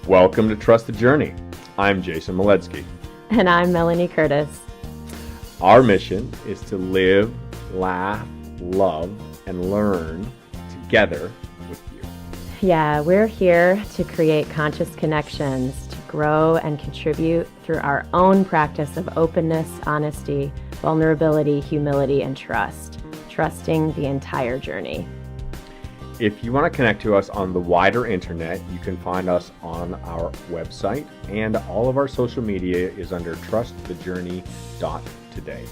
Welcome to Trust the Journey. I'm Jason Maletsky. And I'm Melanie Curtis. Our mission is to live, laugh, love, and learn together with you. Yeah, we're here to create conscious connections, to grow and contribute through our own practice of openness, honesty, vulnerability, humility, and trust, trusting the entire journey. If you want to connect to us on the wider internet, you can find us on our website, and all of our social media is under trustthejourney.today.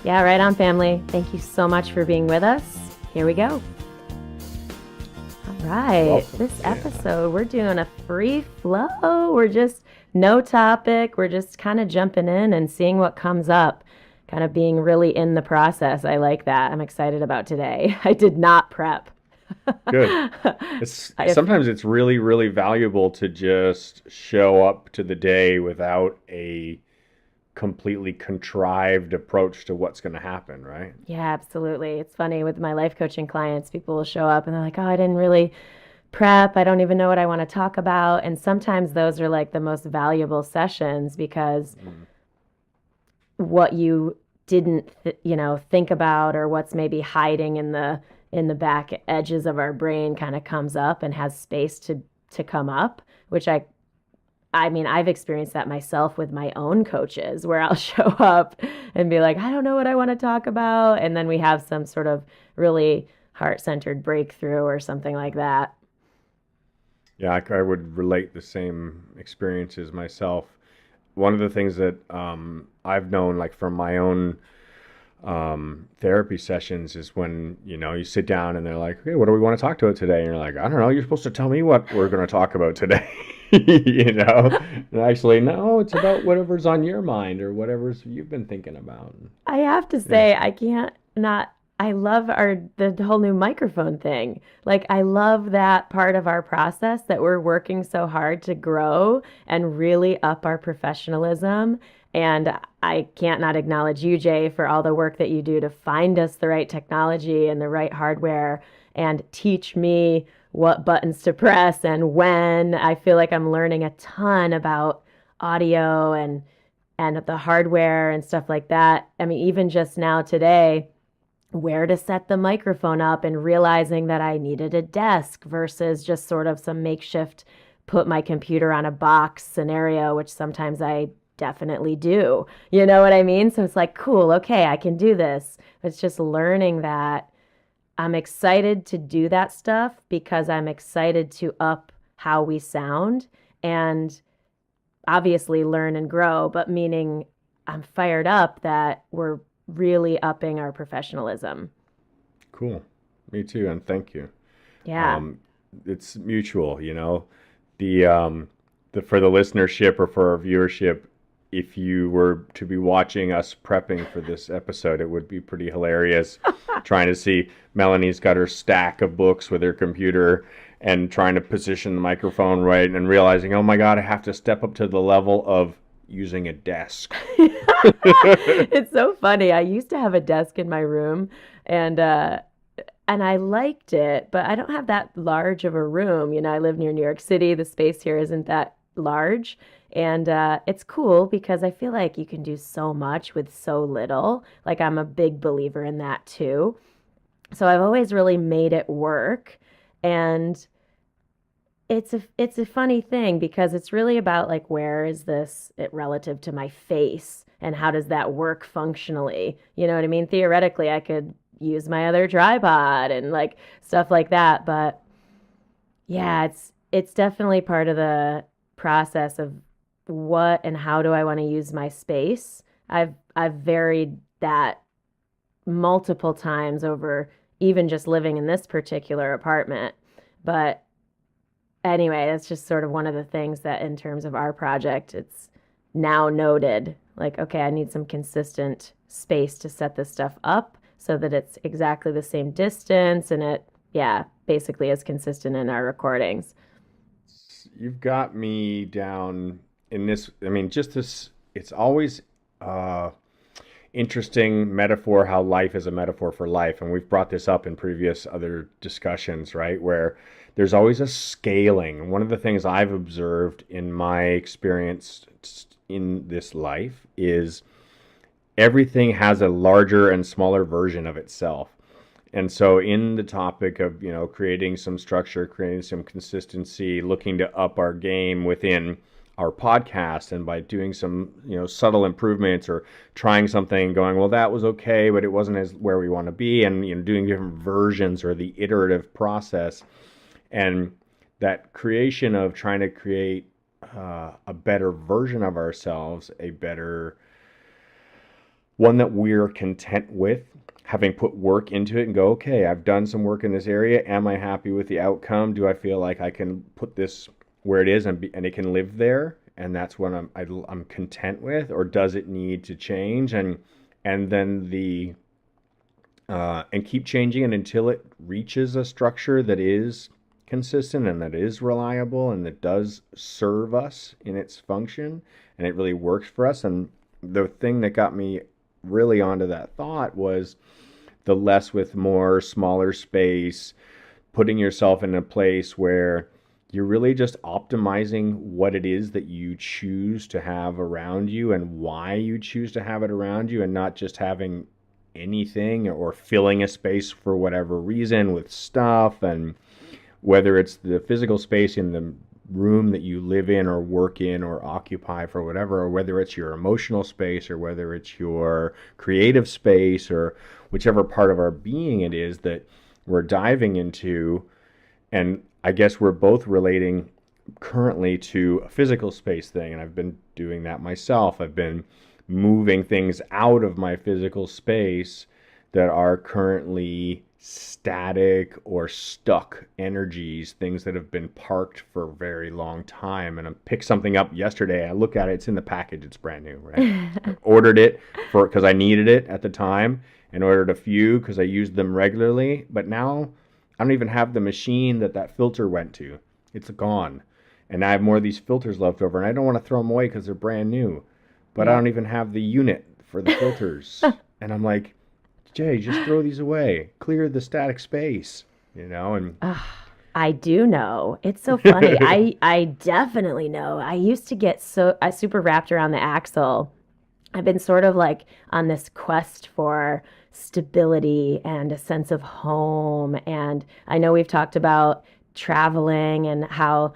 Yeah, right on, family. Thank you so much for being with us. Here we go. All right. Welcome. This episode, we're doing a free flow. We're just no topic. We're just kind of jumping in and seeing what comes up. Kind of being really in the process. I like that. I'm excited about today. I did not prep. Good. Sometimes it's really, really valuable to just show up to the day without a completely contrived approach to what's going to happen, right? Yeah, absolutely. It's funny with my life coaching clients, people will show up and they're like, oh, I didn't really prep. I don't even know what I want to talk about. And sometimes those are like the most valuable sessions because what you didn't think about, or what's maybe hiding in the back edges of our brain, kind of comes up and has space to come up, which I mean, I've experienced that myself with my own coaches, where I'll show up and be like, I don't know what I want to talk about, and then we have some sort of really heart-centered breakthrough or something like that. Yeah, I would relate the same experiences myself. One of the things that I've known, like from my own therapy sessions, is when you sit down and they're like, "Hey, what do we want to talk about today?" And you're like, "I don't know. You're supposed to tell me what we're going to talk about today." And actually, no, it's about whatever's on your mind or whatever's you've been thinking about. I have to say, I can't not. I love the whole new microphone thing. Like, I love that part of our process that we're working so hard to grow and really up our professionalism. And I can't not acknowledge you, Jay, for all the work that you do to find us the right technology and the right hardware and teach me what buttons to press and when. I feel like I'm learning a ton about audio and the hardware and stuff like that. I mean, even just now today, where to set the microphone up and realizing that I needed a desk versus just sort of some makeshift put my computer on a box scenario, which sometimes I definitely do. You know what I mean? So it's like, cool, okay, I can do this. It's just learning that I'm excited to do that stuff because I'm excited to up how we sound and obviously learn and grow, but meaning I'm fired up that we're really upping our professionalism. Cool. Me too, and thank you. Yeah. It's mutual, the for the listenership or for our viewership. If you were to be watching us prepping for this episode, it would be pretty hilarious trying to see Melanie's got her stack of books with her computer and trying to position the microphone right and realizing, oh my God, I have to step up to the level of using a desk. It's so funny. I used to have a desk in my room and I liked it, but I don't have that large of a room. I live near New York City. The space here isn't that large. And it's cool because I feel like you can do so much with so little. Like, I'm a big believer in that too. So I've always really made it work. And it's a funny thing because it's really about, like, where is this relative to my face and how does that work functionally? You know what I mean? Theoretically, I could use my other tripod and like stuff like that, but yeah, it's definitely part of the process of what and how do I want to use my space. I've varied that multiple times over even just living in this particular apartment. But anyway, that's just sort of one of the things that in terms of our project, it's now noted, like, okay, I need some consistent space to set this stuff up so that it's exactly the same distance and it, yeah, basically is consistent in our recordings. You've got me down in this. I mean, just this, it's always interesting metaphor how life is a metaphor for life. And we've brought this up in previous other discussions, right? Where there's always a scaling. One of the things I've observed in my experience in this life is everything has a larger and smaller version of itself. And so in the topic of, creating some structure, creating some consistency, looking to up our game within our podcast, and by doing some, subtle improvements or trying something, going, well, that was okay, but it wasn't as where we want to be, and, doing different versions, or the iterative process, and that creation of trying to create a better version of ourselves, a better one that we're content with, having put work into it and go, okay, I've done some work in this area. Am I happy with the outcome? Do I feel like I can put this where it is, and it can live there? And that's what I'm content with, or does it need to change? And then and keep changing it until it reaches a structure that is consistent and that is reliable and that does serve us in its function and it really works for us. And the thing that got me really onto that thought was the less with more, smaller space, putting yourself in a place where you're really just optimizing what it is that you choose to have around you and why you choose to have it around you, and not just having anything or filling a space for whatever reason with stuff. And whether it's the physical space in the room that you live in or work in or occupy for whatever, or whether it's your emotional space, or whether it's your creative space, or whichever part of our being it is that we're diving into. And I guess we're both relating currently to a physical space thing, and I've been doing that myself. I've been moving things out of my physical space that are currently static or stuck energies, things that have been parked for a very long time. And I picked something up yesterday. I look at it, it's in the package, it's brand new, right? I ordered it because I needed it at the time, and ordered a few because I used them regularly. But now I don't even have the machine that filter went to. It's gone. And I have more of these filters left over, and I don't want to throw them away because they're brand new. But I don't even have the unit for the filters. And I'm like, Jay, just throw these away. Clear the static space, and I do know. It's so funny. I definitely know. I used to get super wrapped around the axle. I've been sort of like on this quest for stability and a sense of home. And I know we've talked about traveling and how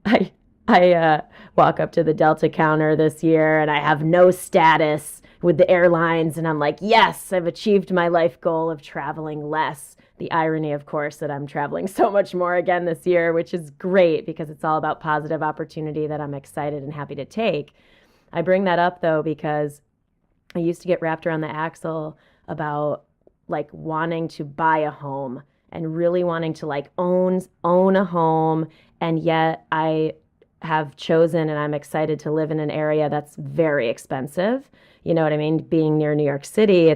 I walk up to the Delta counter this year and I have no status with the airlines, and I'm like, yes, I've achieved my life goal of traveling less. The irony, of course, that I'm traveling so much more again this year, which is great because it's all about positive opportunity that I'm excited and happy to take. I bring that up though because I used to get wrapped around the axle about like wanting to buy a home and really wanting to like own a home, and yet I have chosen and I'm excited to live in an area that's very expensive. You know what I mean? Being near New York City,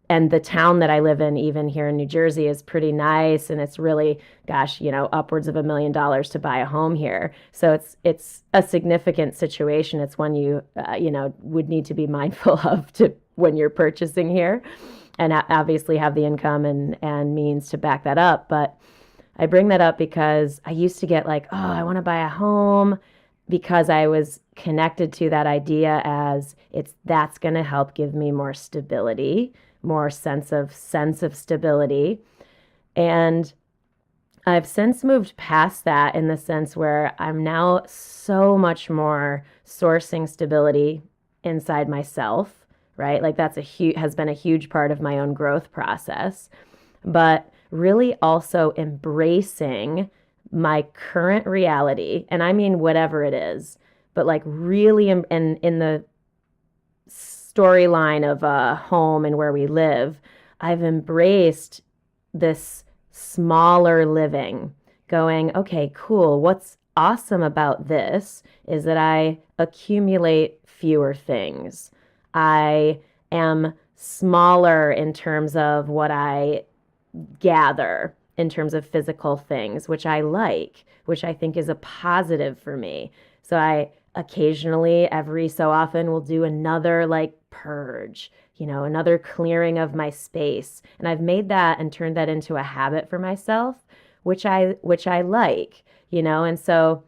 and the town that I live in, even here in New Jersey, is pretty nice, and it's really, gosh, upwards of $1 million to buy a home here. So it's a significant situation. It's one you would need to be mindful of when you're purchasing here, and obviously have the income and means to back that up. But I bring that up because I used to get like, oh, I want to buy a home, because I was connected to that idea as that's going to help give me more stability, more sense of stability. And I've since moved past that in the sense where I'm now so much more sourcing stability inside myself, right? Like that's has been a huge part of my own growth process, but really also embracing my current reality. And I mean, whatever it is, but like really in the storyline of a home and where we live, I've embraced this smaller living, going, okay, cool. What's awesome about this is that I accumulate fewer things. I am smaller in terms of what I gather in terms of physical things, which I like, which I think is a positive for me. So I occasionally, every so often, will do another like purge, another clearing of my space. And I've made that and turned that into a habit for myself, which I like, and so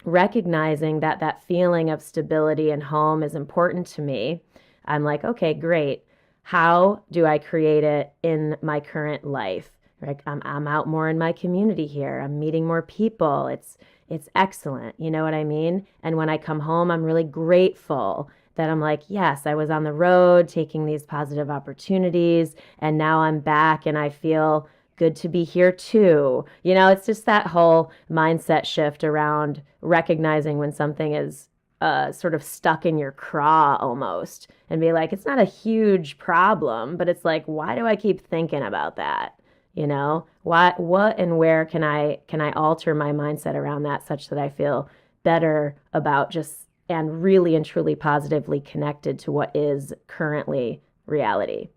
recognizing that that feeling of stability and home is important to me, I'm like, okay, great. How do I create it in my current life? Like I'm out more in my community here. I'm meeting more people. It's excellent. You know what I mean? And when I come home, I'm really grateful that I'm like, yes, I was on the road taking these positive opportunities, and now I'm back and I feel good to be here too. It's just that whole mindset shift around recognizing when something is sort of stuck in your craw almost, and be like, it's not a huge problem, but it's like, why do I keep thinking about that? What and where can I alter my mindset around that such that I feel better about just and really and truly positively connected to what is currently reality.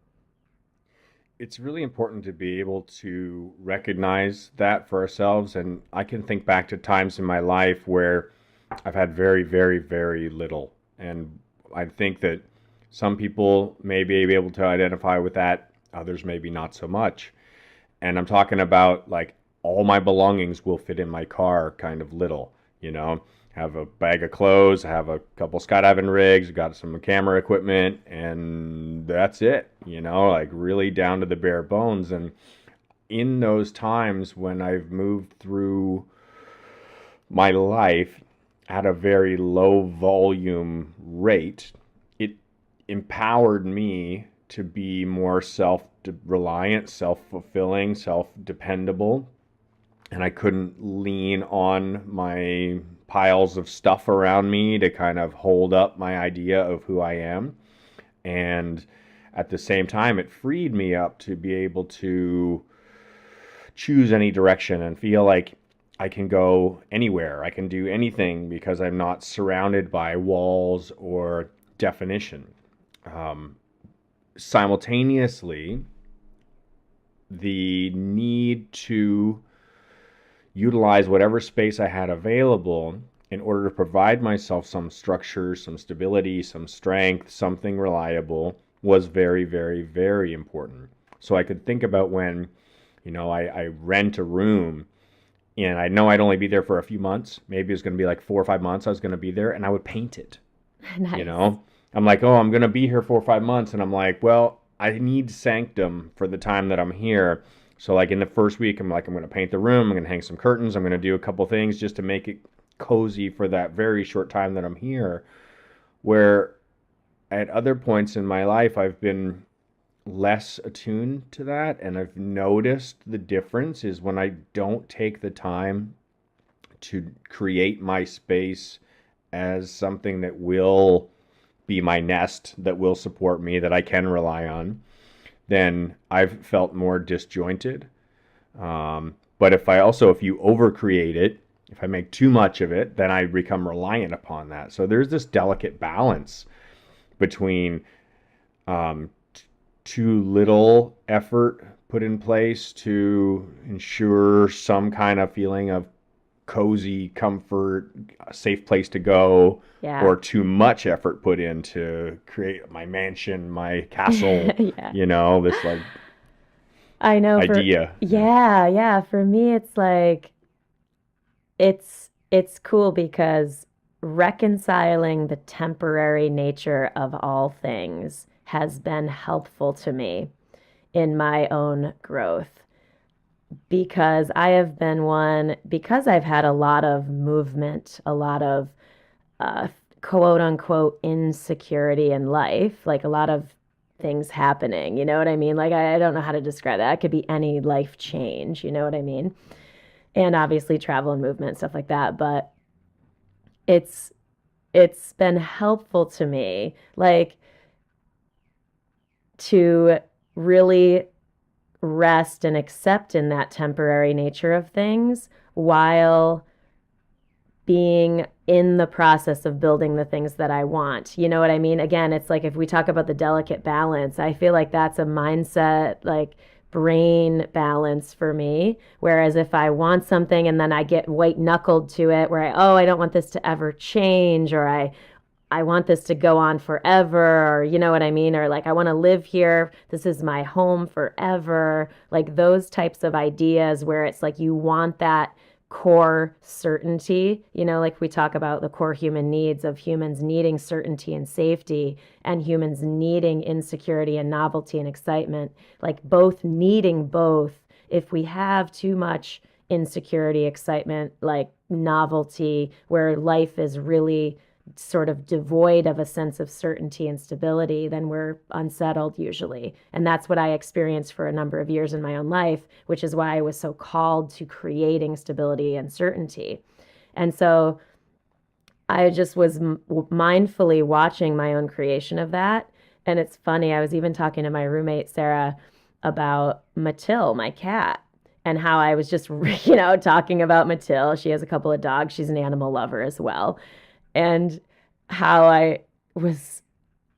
It's really important to be able to recognize that for ourselves. And I can think back to times in my life where I've had very, very, very little. And I think that some people may be able to identify with that, others maybe not so much. And I'm talking about like all my belongings will fit in my car kind of little, you know. Have a bag of clothes, have a couple skydiving rigs, got some camera equipment, and that's it, like really down to the bare bones. And in those times when I've moved through my life at a very low volume rate, it empowered me to be more self-reliant, self-fulfilling, self-dependable. And I couldn't lean on my piles of stuff around me to kind of hold up my idea of who I am. And at the same time, it freed me up to be able to choose any direction and feel like I can go anywhere. I can do anything because I'm not surrounded by walls or definition. Um, Simultaneously, the need to utilize whatever space I had available in order to provide myself some structure, some stability, some strength, something reliable was very, very, very important. So I could think about when, I rent a room and I know I'd only be there for a few months. Maybe it was going to be like 4 or 5 months I was going to be there, and I would paint it. You Nice. know, I'm like, oh, I'm going to be here 4 or 5 months. And I'm like, well, I need sanctum for the time that I'm here. So like in the first week, I'm like, I'm going to paint the room. I'm going to hang some curtains. I'm going to do a couple things just to make it cozy for that very short time that I'm here. Where at other points in my life, I've been less attuned to that. And I've noticed the difference is when I don't take the time to create my space as something that will be my nest, that will support me, that I can rely on, then I've felt more disjointed. But if you overcreate it, if I make too much of it, then I become reliant upon that. So there's this delicate balance between um, too little effort put in place to ensure some kind of feeling of cozy comfort, a safe place to go, Yeah. or too much effort put in to create my mansion, my castle, Yeah. this like I know for idea. Yeah. yeah, yeah, for me it's like it's cool because reconciling the temporary nature of all things has been helpful to me in my own growth, because I have been one, because I've had a lot of movement, a lot of uh, quote unquote insecurity in life, like a lot of things happening. You know what I mean? Like, I don't know how to describe that. It could be any life change. You know what I mean? And obviously travel and movement, stuff like that. But it's it's been helpful to me, like to really rest and accept in that temporary nature of things while being in the process of building the things that I want. You know what I mean? Again, it's like if we talk about the delicate balance, I feel like that's a mindset, like brain balance for me. Whereas if I want something and then I get white knuckled to it, where I don't want this to ever change, or I want this to go on forever, or you know what I mean? Or like, I want to live here. This is my home forever. Like those types of ideas where it's like you want that core certainty, like we talk about the core human needs of humans needing certainty and safety and humans needing insecurity and novelty and excitement, like both needing both. If we have too much insecurity, excitement, like novelty, where life is really sort of devoid of a sense of certainty and stability, then we're unsettled usually. And that's what I experienced for a number of years in my own life, which is why I was so called to creating stability and certainty. And so I just was mindfully watching my own creation of that. And it's funny, I was even talking to my roommate, Sarah, about Matil, my cat, and how I was just, talking about Matil. She has a couple of dogs. She's an animal lover as well. And how I was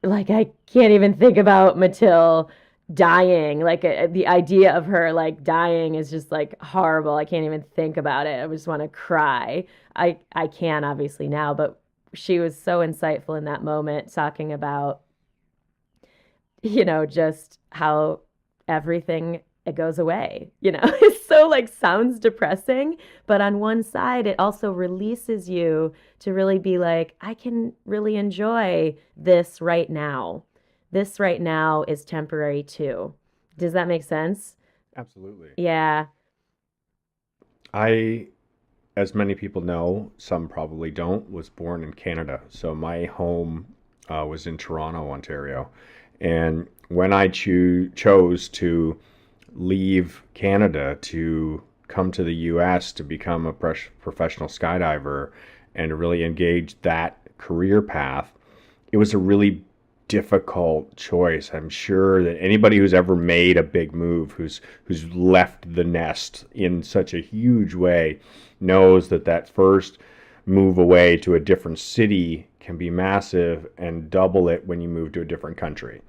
like, I can't even think about Matil dying. Like the idea of her like dying is just like horrible. I can't even think about it. I just want to cry. I can obviously now, but she was so insightful in that moment talking about, just how everything it goes away. It's so like sounds depressing, but on one side it also releases you to really be like, I can really enjoy this right now. This right now is temporary too. Does that make sense? Absolutely. Yeah. I, as many people know, some probably don't, was born in Canada. So my home was in Toronto, Ontario. And when I chose to leave Canada to come to the US to become a professional skydiver and to really engage that career path, it was a really difficult choice. I'm sure that anybody who's ever made a big move, who's left the nest in such a huge way, knows that that first move away to a different city can be massive and double it when you move to a different country.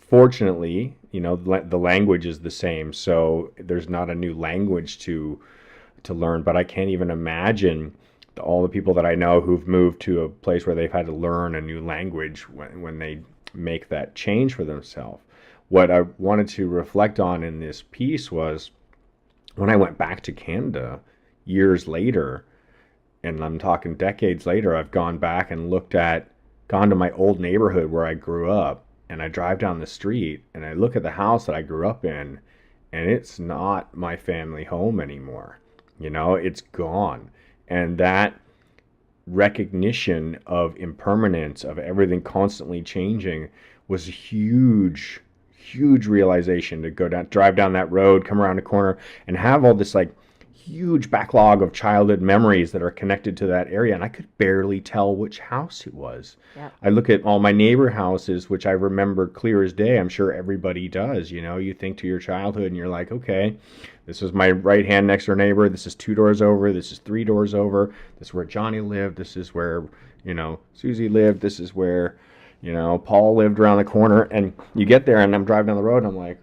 Fortunately, the language is the same, so there's not a new language to learn. But I can't even imagine all the people that I know who've moved to a place where they've had to learn a new language when they make that change for themselves. What I wanted to reflect on in this piece was when I went back to Canada years later, and I'm talking decades later, I've gone back and gone to my old neighborhood where I grew up, and I drive down the street and I look at the house that I grew up in, and it's not my family home anymore. It's gone. And that recognition of impermanence, of everything constantly changing, was a huge, huge realization to drive down that road, come around a corner, and have all this like huge backlog of childhood memories that are connected to that area, and I could barely tell which house it was. Yeah. I look at all my neighbor houses, which I remember clear as day. I'm sure everybody does. You think to your childhood and you're like, okay, this is my right hand next door neighbor, this is 2 doors over, this is 3 doors over, this is where Johnny lived, this is where Susie lived, this is where Paul lived around the corner. And you get there and I'm driving down the road and I'm like,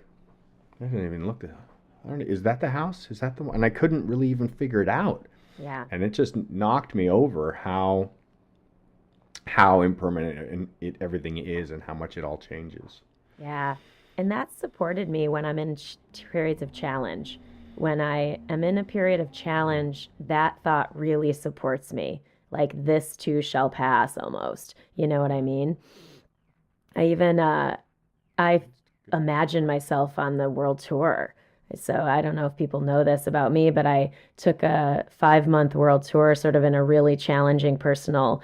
I didn't even look at I don't know, is that the house? Is that the one? And I couldn't really even figure it out. Yeah. And it just knocked me over how impermanent everything is and how much it all changes. Yeah. And that supported me when I'm in periods of challenge. When I am in a period of challenge, that thought really supports me. Like this too shall pass almost. You know what I mean? I imagine myself on the world tour. So I don't know if people know this about me, but I took a 5-month world tour, sort of in a really challenging personal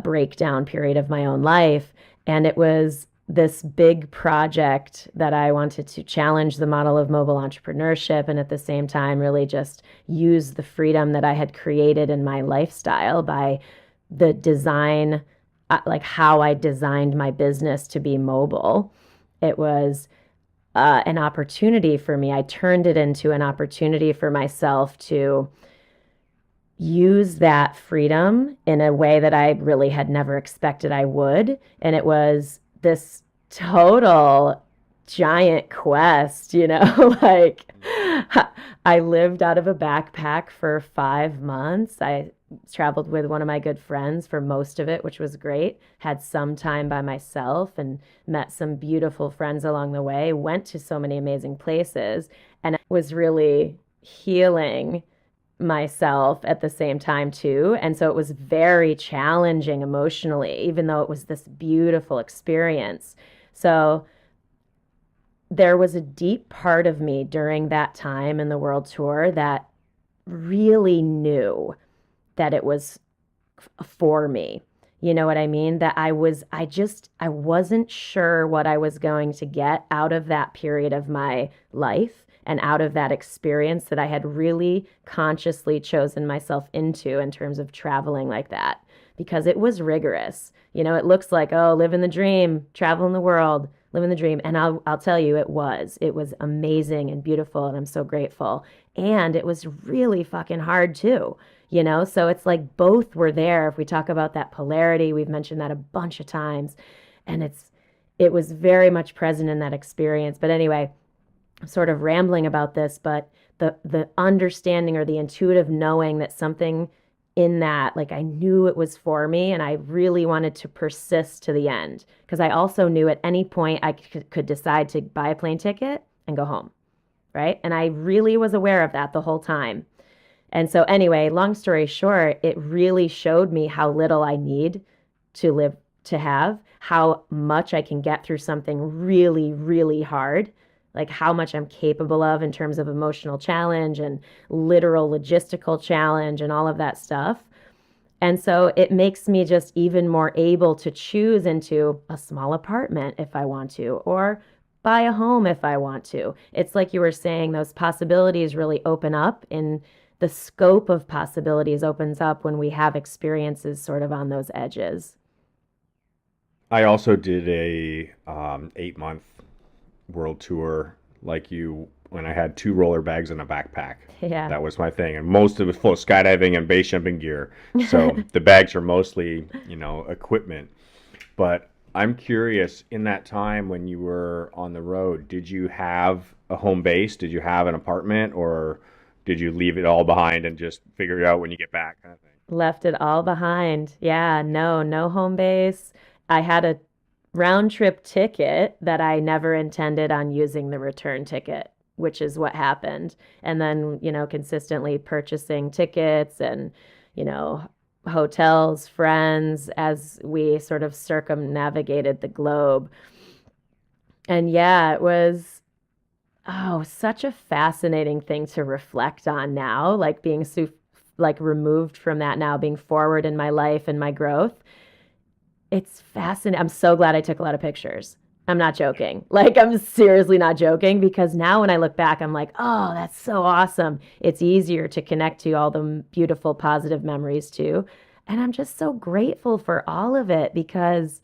breakdown period of my own life. And it was this big project that I wanted to challenge the model of mobile entrepreneurship and at the same time really just use the freedom that I had created in my lifestyle by the design, like how I designed my business to be mobile. It was an opportunity for me. I turned it into an opportunity for myself to use that freedom in a way that I really had never expected I would. And it was this total giant quest, like I lived out of a backpack for 5 months. I traveled with one of my good friends for most of it, which was great. Had some time by myself and met some beautiful friends along the way. Went to so many amazing places and was really healing myself at the same time too. And so it was very challenging emotionally, even though it was this beautiful experience. So there was a deep part of me during that time in the world tour that really knew that it was for me. You know what I mean? That I wasn't sure what I was going to get out of that period of my life and out of that experience that I had really consciously chosen myself into in terms of traveling like that because it was rigorous. You know, it looks like, oh, living the dream, traveling the world, living the dream. And I'll tell you, it was. It was amazing and beautiful, and I'm so grateful. And it was really fucking hard too, you know? So it's like both were there. If we talk about that polarity, we've mentioned that a bunch of times. And it was very much present in that experience. But anyway, I'm sort of rambling about this, but the understanding or the intuitive knowing that something in that, like I knew it was for me and I really wanted to persist to the end because I also knew at any point I could decide to buy a plane ticket and go home, right? And I really was aware of that the whole time. And so anyway, long story short, it really showed me how little I need to live to have, how much I can get through something really, really hard, like how much I'm capable of in terms of emotional challenge and literal logistical challenge and all of that stuff. And so it makes me just even more able to choose into a small apartment if I want to, or buy a home if I want to. It's like you were saying, those possibilities really open up, and the scope of possibilities opens up when we have experiences sort of on those edges. I also did a 8 month world tour like you when I had two roller bags and a backpack. Yeah. That was my thing, and most of it was full of skydiving and base jumping gear. So the bags are mostly, equipment. But I'm curious, in that time when you were on the road, did you have a home base? Did you have an apartment, or did you leave it all behind and just figure it out when you get back, kind of thing? Left it all behind. Yeah, no home base. I had a round trip ticket that I never intended on using the return ticket, which is what happened. And then, consistently purchasing tickets and, you know, hotels, friends as we sort of circumnavigated the globe. And yeah, it was, oh, such a fascinating thing to reflect on now, like being like removed from that now, being forward in my life and my growth. It's fascinating. I'm so glad I took a lot of pictures. I'm not joking. Like, I'm seriously not joking because now when I look back, I'm like, oh, that's so awesome. It's easier to connect to all the beautiful, positive memories too. And I'm just so grateful for all of it because,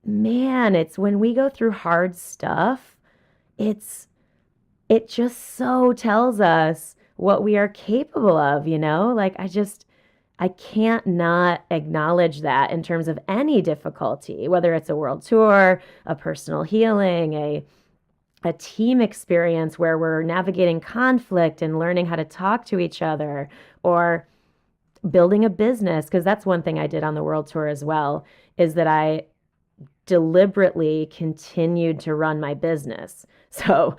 man, it's when we go through hard stuff, it's it just so tells us what we are capable of, you know? Like I can't not acknowledge that in terms of any difficulty, whether it's a world tour, a personal healing, a team experience where we're navigating conflict and learning how to talk to each other, or building a business, because that's one thing I did on the world tour as well, is that I deliberately continued to run my business. So,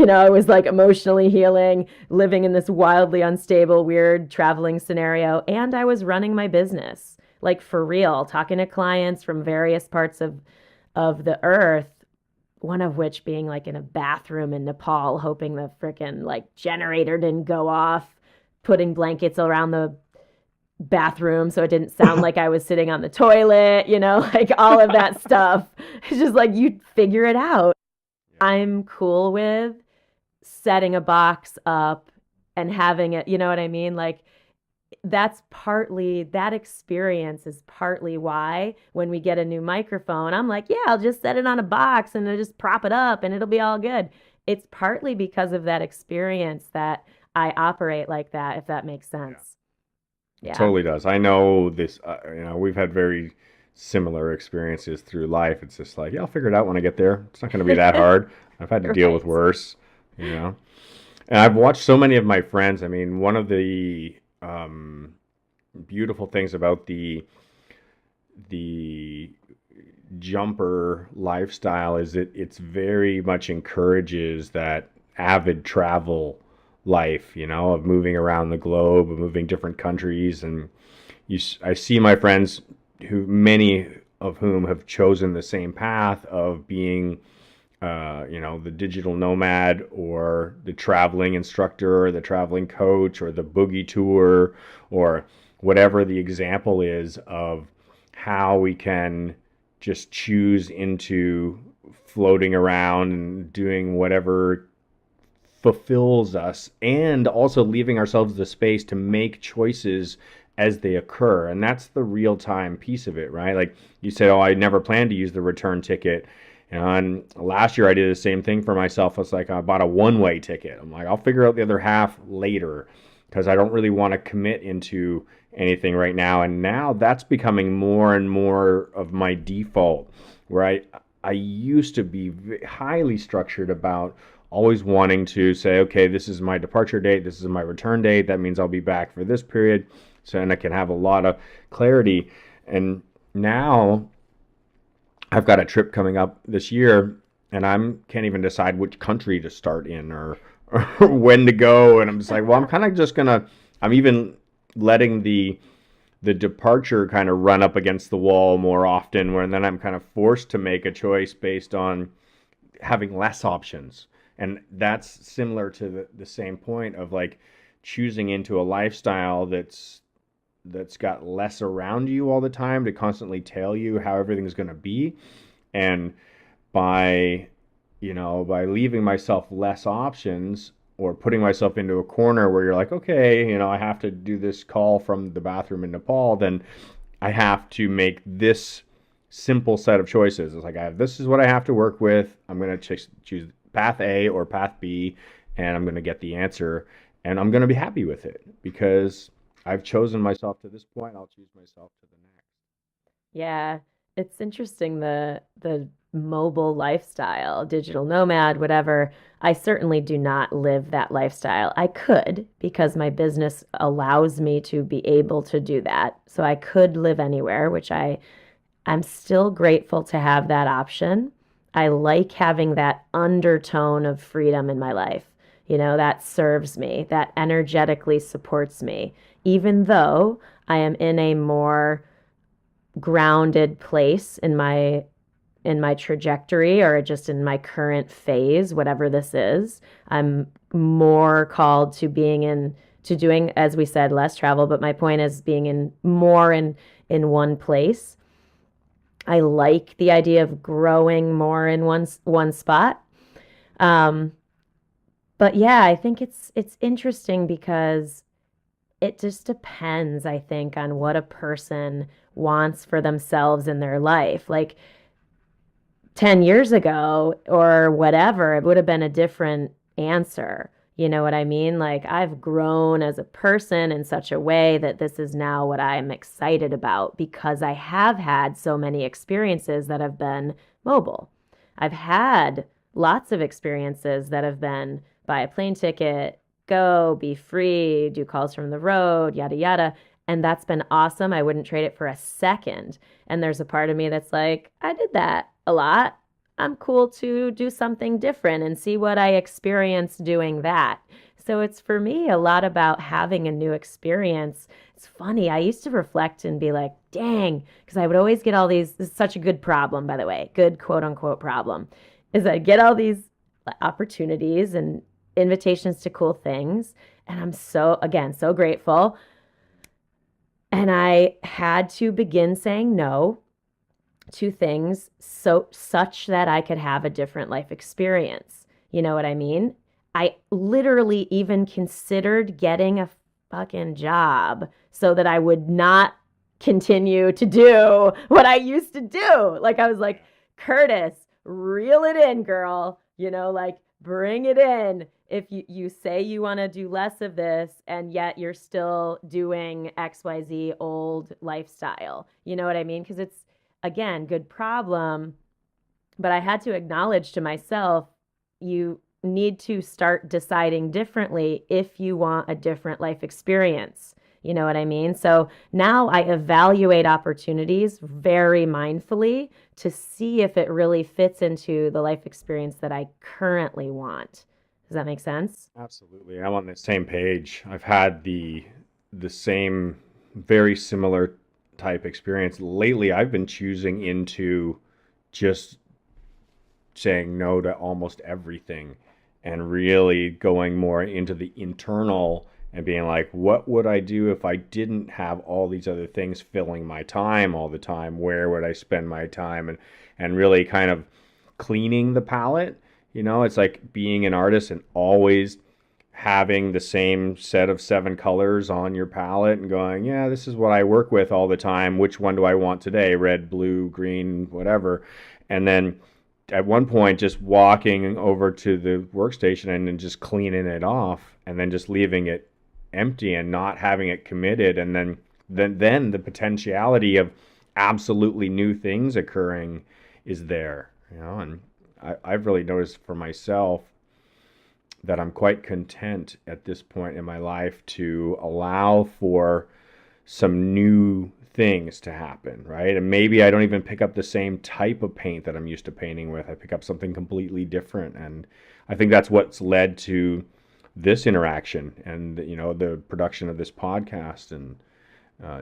I was like emotionally healing, living in this wildly unstable, weird traveling scenario, and I was running my business, like for real, talking to clients from various parts of the earth, one of which being like in a bathroom in Nepal, hoping the freaking like generator didn't go off, putting blankets around the bathroom so it didn't sound like I was sitting on the toilet, like all of that stuff. It's just like you figure it out. I'm cool with setting a box up and having it, you know what I mean? Like that experience is partly why when we get a new microphone, I'm like, yeah, I'll just set it on a box and I'll just prop it up and it'll be all good. It's partly because of that experience that I operate like that, if that makes Yeah. sense. It Yeah. totally does. I know this, we've had very similar experiences through life. It's just like, yeah, I'll figure it out when I get there. It's not going to be that hard. I've had to deal with Right. worse, you know. And I've watched so many of my friends. I mean, one of the beautiful things about the jumper lifestyle is it's very much encourages that avid travel life, of moving around the globe, of moving different countries. And I see my friends who many of whom have chosen the same path of being the digital nomad or the traveling instructor or the traveling coach or the boogie tour or whatever the example is of how we can just choose into floating around and doing whatever fulfills us, and also leaving ourselves the space to make choices as they occur. And that's the real time piece of it, right? Like you said, oh, I never planned to use the return ticket. And last year I did the same thing for myself. It's like I bought a one-way ticket. I'm like, I'll figure out the other half later because I don't really want to commit into anything right now. And now that's becoming more and more of my default, where I used to be highly structured about always wanting to say, okay, this is my departure date, this is my return date, that means I'll be back for this period. So, and I can have a lot of clarity. And now I've got a trip coming up this year, and can't even decide which country to start in or when to go. And I'm just like, well, I'm kind of just gonna. I'm even letting the departure kind of run up against the wall more often, where then I'm kind of forced to make a choice based on having less options. And that's similar to the same point of like choosing into a lifestyle that's got less around you all the time to constantly tell you how everything's going to be. And by by leaving myself less options or putting myself into a corner where you're like, okay, I have to do this call from the bathroom in Nepal, then I have to make this simple set of choices. It's like this is what I have to work with. I'm going to choose path A or path B, and I'm going to get the answer, and I'm going to be happy with it because I've chosen myself to this point. I'll choose myself to the next. Yeah, it's interesting the mobile lifestyle, digital nomad, whatever. I certainly do not live that lifestyle. I could because my business allows me to be able to do that. So I could live anywhere, which I'm still grateful to have that option. I like having that undertone of freedom in my life. That serves me, that energetically supports me, even though I am in a more grounded place in my trajectory or just in my current phase, whatever this is. I'm more called to being in to doing, as we said, less travel, but my point is being in more in one place. I like the idea of growing more in one spot. Um, but yeah, I think it's interesting because it just depends, I think, on what a person wants for themselves in their life. Like 10 years ago or whatever, it would have been a different answer. You know what I mean? Like, I've grown as a person in such a way that this is now what I'm excited about because I have had so many experiences that have been mobile. I've had lots of experiences that have been buy a plane ticket, go, be free, do calls from the road, yada, yada. And that's been awesome. I wouldn't trade it for a second. And there's a part of me that's like, I did that a lot. I'm cool to do something different and see what I experience doing that. So it's for me a lot about having a new experience. It's funny. I used to reflect and be like, dang, because I would always get all these. This is such a good problem, by the way, good quote unquote problem, is I get all these opportunities and invitations to cool things. And I'm so, again, so grateful. And I had to begin saying no to things such that I could have a different life experience. You know what I mean? I literally even considered getting a fucking job so that I would not continue to do what I used to do. Like I was like, Curtis, reel it in, girl. Like bring it in. If you say you want to do less of this and yet you're still doing XYZ old lifestyle. You know what I mean? Because it's again, good problem. But I had to acknowledge to myself, you need to start deciding differently if you want a different life experience. You know what I mean? So now I evaluate opportunities very mindfully to see if it really fits into the life experience that I currently want. Does that make sense? Absolutely. I'm on the same page. I've had the same very similar type experience. Lately, I've been choosing into just saying no to almost everything and really going more into the internal and being like, what would I do if I didn't have all these other things filling my time all the time? Where would I spend my time? And really kind of cleaning the palette. You know, it's like being an artist and always having the same set of 7 colors on your palette and going, yeah, this is what I work with all the time. Which one do I want today? Red, blue, green, whatever. And then at one point just walking over to the workstation and then just cleaning it off and then just leaving it empty and not having it committed, and then the potentiality of absolutely new things occurring is there, you know. And I've really noticed for myself that I'm quite content at this point in my life to allow for some new things to happen, right? And maybe I don't even pick up the same type of paint that I'm used to painting with. I pick up something completely different. And I think that's what's led to this interaction and, you know, the production of this podcast. And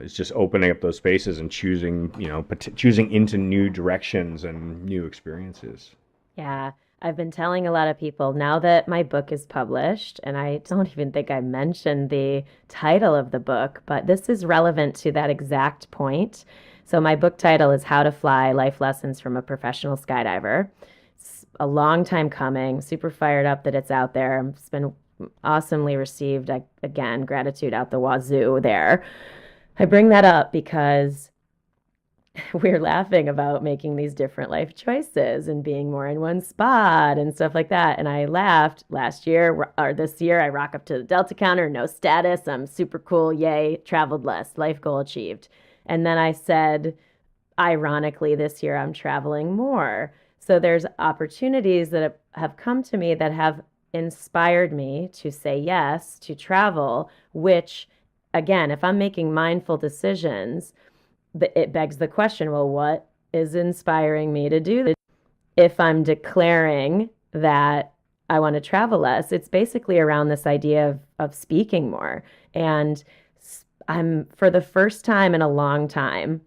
it's just opening up those spaces and choosing, you know, choosing into new directions and new experiences. Yeah, I've been telling a lot of people now that my book is published, and I don't even think I mentioned the title of the book, but this is relevant to that exact point. So, my book title is How to Fly Life Lessons from a Professional Skydiver. It's a long time coming, super fired up that it's out there. It's been awesomely received. Again, gratitude out the wazoo there. I bring that up because we're laughing about making these different life choices and being more in one spot and stuff like that. And I laughed last year or this year. I rock up to the Delta counter, no status. I'm super cool. Yay, traveled less, life goal achieved. And then I said, ironically, this year I'm traveling more. So there's opportunities that have come to me that have inspired me to say yes to travel, which, again, if I'm making mindful decisions, it begs the question, well, what is inspiring me to do this? If I'm declaring that I want to travel less, it's basically around this idea of speaking more. And I'm, for the first time in a long time,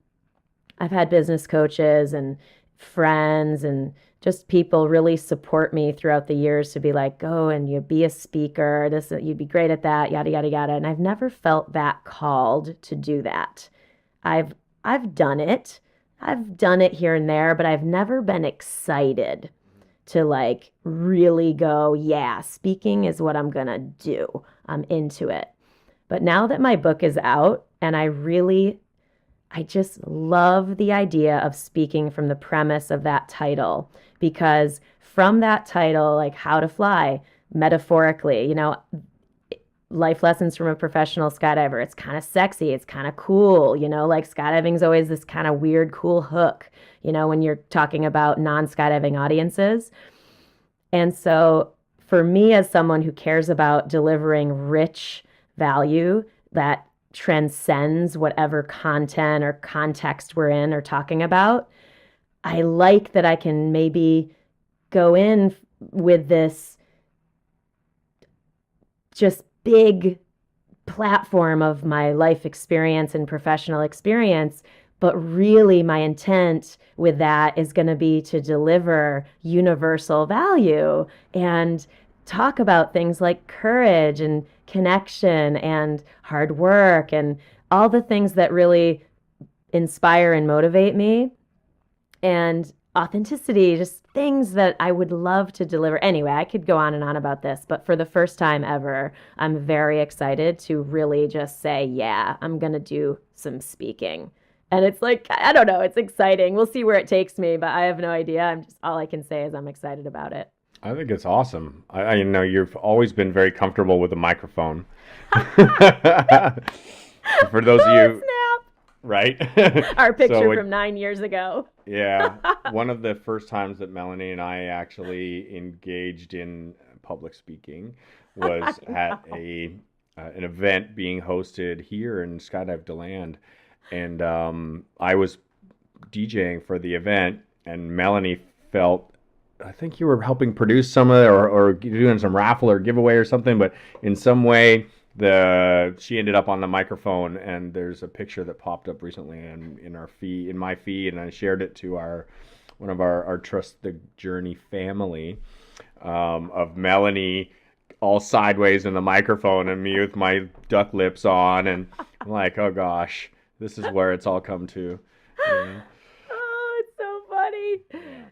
I've had business coaches and friends and just people really support me throughout the years to be like, go and you be a speaker, this you'd be great at that, yada yada yada. And I've never felt that called to do that. I've I've done it. I've done it here and there, but I've never been excited to like really go, yeah, speaking is what I'm gonna do. I'm into it. But now that my book is out and I just love the idea of speaking from the premise of that title because from that title, like How to Fly, metaphorically, you know, life lessons from a professional skydiver. It's kind of sexy. It's kind of cool. You know, like skydiving's always this kind of weird, cool hook, you know, when you're talking about non skydiving audiences. And so for me, as someone who cares about delivering rich value that transcends whatever content or context we're in or talking about, I like that I can maybe go in with this just big platform of my life experience and professional experience. But really, my intent with that is going to be to deliver universal value and talk about things like courage and connection and hard work and all the things that really inspire and motivate me. And authenticity, just things that I would love to deliver. Anyway, I could go on and on about this, but for the first time ever, I'm very excited to really just say, yeah, I'm going to do some speaking. And it's like, I don't know, it's exciting. We'll see where it takes me, but I have no idea. All I can say is I'm excited about it. I think it's awesome. I know you've always been very comfortable with a microphone. For those of you, Snap. right? Our picture So from 9 years ago. yeah, one of the first times that Melanie and I actually engaged in public speaking was I at know. a an event being hosted here in Skydive DeLand, and I was DJing for the event, and Melanie felt. I think you were helping produce some of it, or doing some raffle or giveaway or something, but in some way she ended up on the microphone, and there's a picture that popped up recently in our feed, in my feed, and I shared it to our one of our Trust the Journey family, of Melanie all sideways in the microphone and me with my duck lips on, and I'm like, oh gosh, this is where it's all come to. Yeah. Oh, it's so funny.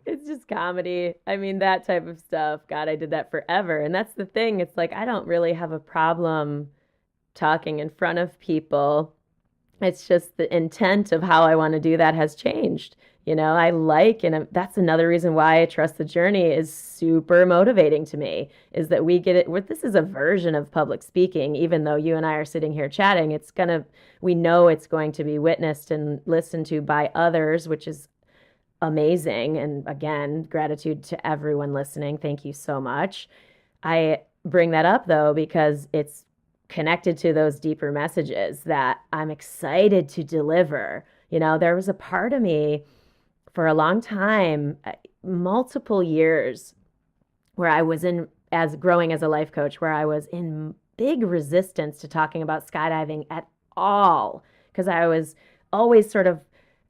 It's just comedy. I mean, that type of stuff. God, I did that forever. And that's the thing. It's like I don't really have a problem talking in front of people. It's just the intent of how I want to do that has changed. I like, and that's another reason why I trust the journey is super motivating to me, is that we get it. This is a version of public speaking, even though you and I are sitting here chatting, we know it's going to be witnessed and listened to by others, which is amazing. And again, gratitude to everyone listening. Thank you so much. I bring that up though, because it's connected to those deeper messages that I'm excited to deliver. There was a part of me for a long time, multiple years, where I was as growing as a life coach, where I was in big resistance to talking about skydiving at all, because I was always sort of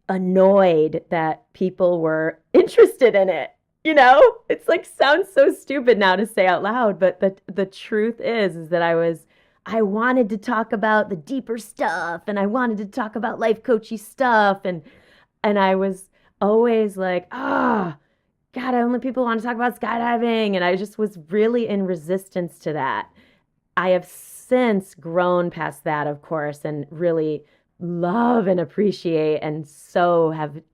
annoyed that people were interested in it. It's like sounds so stupid now to say out loud, but the truth is that I wanted to talk about the deeper stuff, and I wanted to talk about life coachy stuff, and I was always like, God, only people want to talk about skydiving, and I just was really in resistance to that. I have since grown past that, of course, and really love and appreciate, and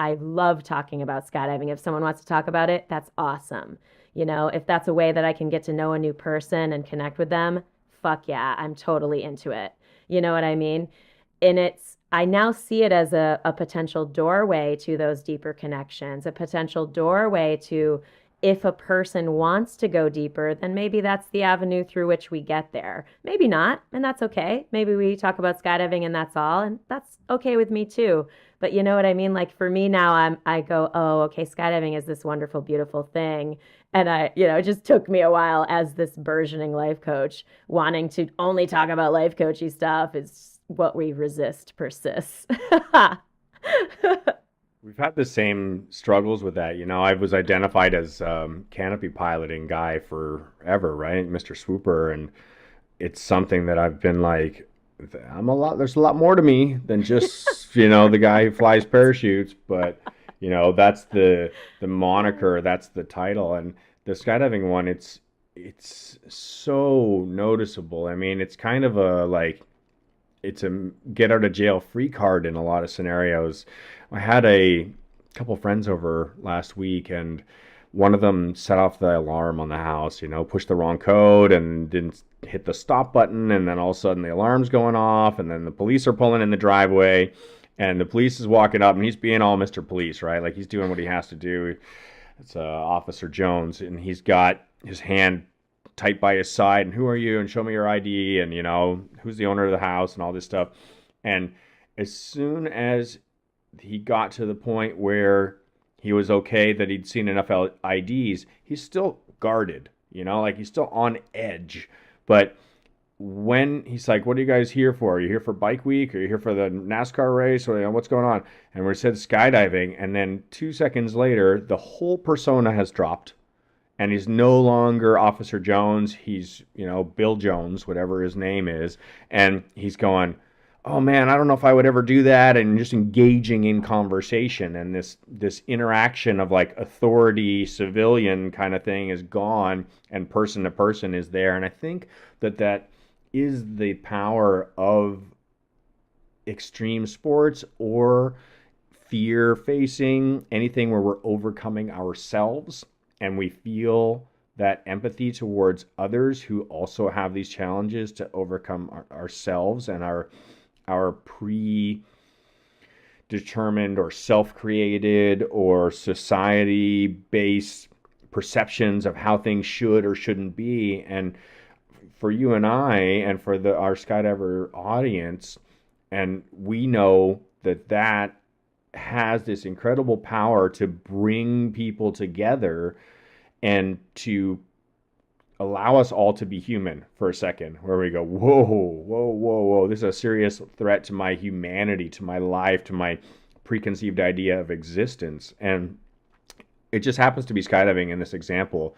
I love talking about skydiving. If someone wants to talk about it, that's awesome. If that's a way that I can get to know a new person and connect with them, fuck yeah, I'm totally into it. You know what I mean? And I now see it as a potential doorway to those deeper connections, a potential doorway to, if a person wants to go deeper, then maybe that's the avenue through which we get there. Maybe not, and that's okay. Maybe we talk about skydiving and that's all, and that's okay with me too. But you know what I mean? Like for me now, I go, oh, okay, skydiving is this wonderful, beautiful thing. And it just took me a while as this burgeoning life coach, wanting to only talk about life coachy stuff is what we resist persists. We've had the same struggles with that. I was identified as canopy piloting guy forever, right? Mr. Swooper. And it's something that I've been like, there's a lot more to me than just, the guy who flies parachutes. But, that's the moniker, that's the title. And the skydiving one, it's so noticeable. I mean, it's kind of it's a get out of jail free card in a lot of scenarios. I had a couple friends over last week, and one of them set off the alarm on the house, pushed the wrong code and didn't hit the stop button, and then all of a sudden the alarm's going off, and then the police are pulling in the driveway, and the police is walking up, and he's being all Mr. Police, right? Like he's doing what he has to do. It's Officer Jones, and he's got his hand tight by his side, and who are you, and show me your ID, and who's the owner of the house, and all this stuff. And as soon as he got to the point where he was okay, that he'd seen enough IDs, he's still guarded, like he's still on edge. But when he's like, what are you guys here for? Are you here for Bike Week? Are you here for the NASCAR race? Or what's going on? And we said skydiving, and then 2 seconds later, the whole persona has dropped. And he's no longer Officer Jones. He's, Bill Jones, whatever his name is. And he's going, oh man, I don't know if I would ever do that. And just engaging in conversation. And this interaction of like authority, civilian kind of thing is gone. And person to person is there. And I think that is the power of extreme sports or fear facing, anything where we're overcoming ourselves. And we feel that empathy towards others who also have these challenges to overcome ourselves and our predetermined or self-created or society-based perceptions of how things should or shouldn't be. And for you and I, and for our skydiver audience, and we know that that has this incredible power to bring people together and to allow us all to be human for a second, where we go, whoa, whoa, whoa, whoa, this is a serious threat to my humanity, to my life, to my preconceived idea of existence. And it just happens to be skydiving in this example,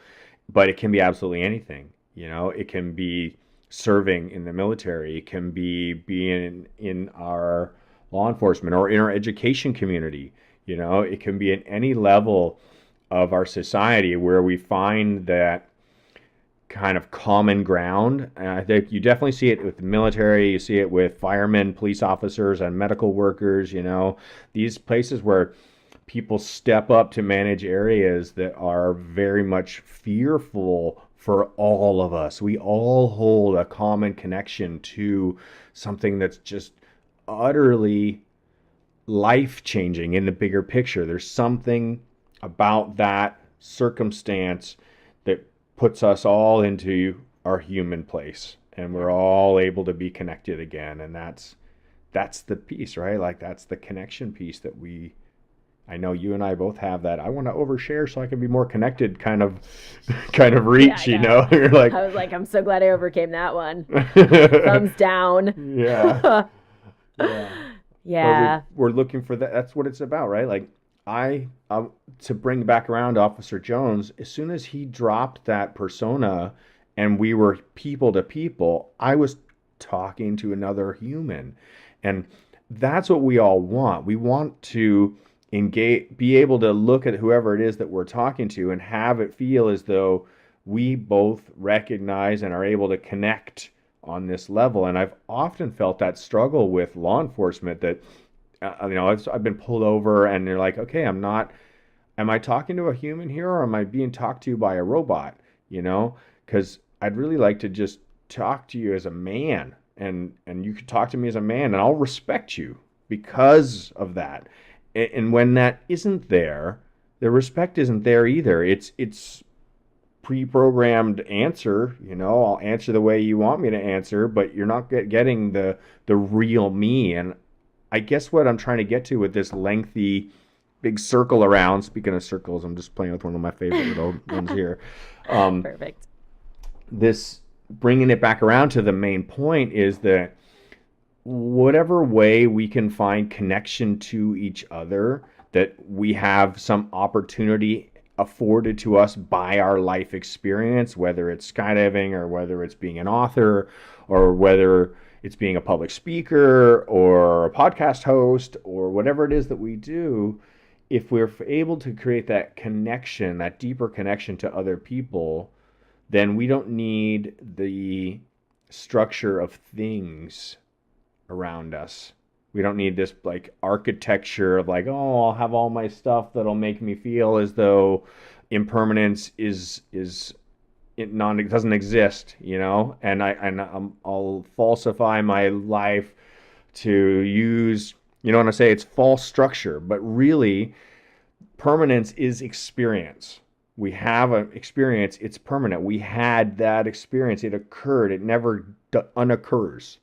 but it can be absolutely anything. It can be serving in the military, it can be being in our law enforcement or in our education community. It can be in any level of our society where we find that kind of common ground. And I think you definitely see it with the military, you see it with firemen, police officers, and medical workers, these places where people step up to manage areas that are very much fearful for all of us. We all hold a common connection to something that's just utterly life changing in the bigger picture. There's something about that circumstance that puts us all into our human place, and we're all able to be connected again. And that's the piece, right? Like, that's the connection piece that I know you and I both have. That I want to overshare so I can be more connected kind of reach. Yeah, You're like, I was like, I'm so glad I overcame that one. Thumbs down. Yeah. Yeah. Yeah. We're looking for that. That's what it's about, right? Like, to bring back around to Officer Jones, as soon as he dropped that persona and we were people to people, I was talking to another human. And that's what we all want. We want to engage, be able to look at whoever it is that we're talking to and have it feel as though we both recognize and are able to connect on this level. And I've often felt that struggle with law enforcement, that I've been pulled over and they're like, okay, am I talking to a human here, or am I being talked to by a robot? Because I'd really like to just talk to you as a man, and you could talk to me as a man, and I'll respect you because of that. And when that isn't there, the respect isn't there either. It's pre-programmed answer. I'll answer the way you want me to answer, but you're not getting the real me. And I guess what I'm trying to get to with this lengthy big circle around, speaking of circles, I'm just playing with one of my favorite little ones here. Perfect. This, bringing it back around to the main point, is that whatever way we can find connection to each other, that we have some opportunity afforded to us by our life experience, whether it's skydiving or whether it's being an author or whether it's being a public speaker or a podcast host or whatever it is that we do, if we're able to create that connection, that deeper connection to other people, then we don't need the structure of things around us. We don't need this like architecture of like, oh, I'll have all my stuff that'll make me feel as though impermanence it doesn't exist, and I'll falsify my life to use, when I say it's false structure, but really permanence is experience. We have an experience, it's permanent. We had that experience, it occurred, it never unoccurs,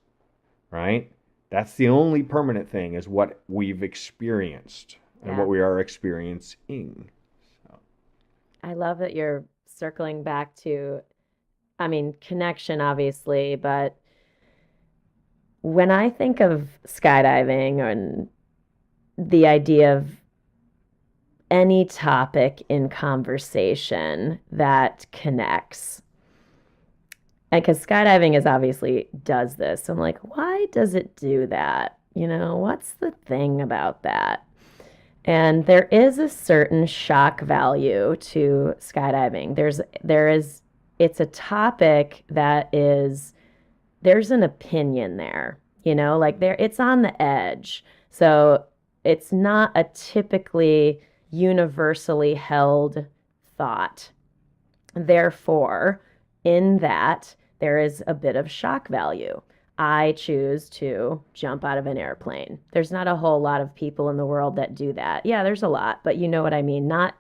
right? That's the only permanent thing, is what we've experienced and what we are experiencing. So. I love that you're circling back to, connection, obviously, but when I think of skydiving and the idea of any topic in conversation that connects, and because skydiving is obviously does this, so I'm like, why does it do that? What's the thing about that? And there is a certain shock value to skydiving. It's a topic that there's an opinion there, it's on the edge. So it's not a typically universally held thought. Therefore, in that, there is a bit of shock value. I choose to jump out of an airplane. There's not a whole lot of people in the world that do that. Yeah, there's a lot, but you know what I mean. Not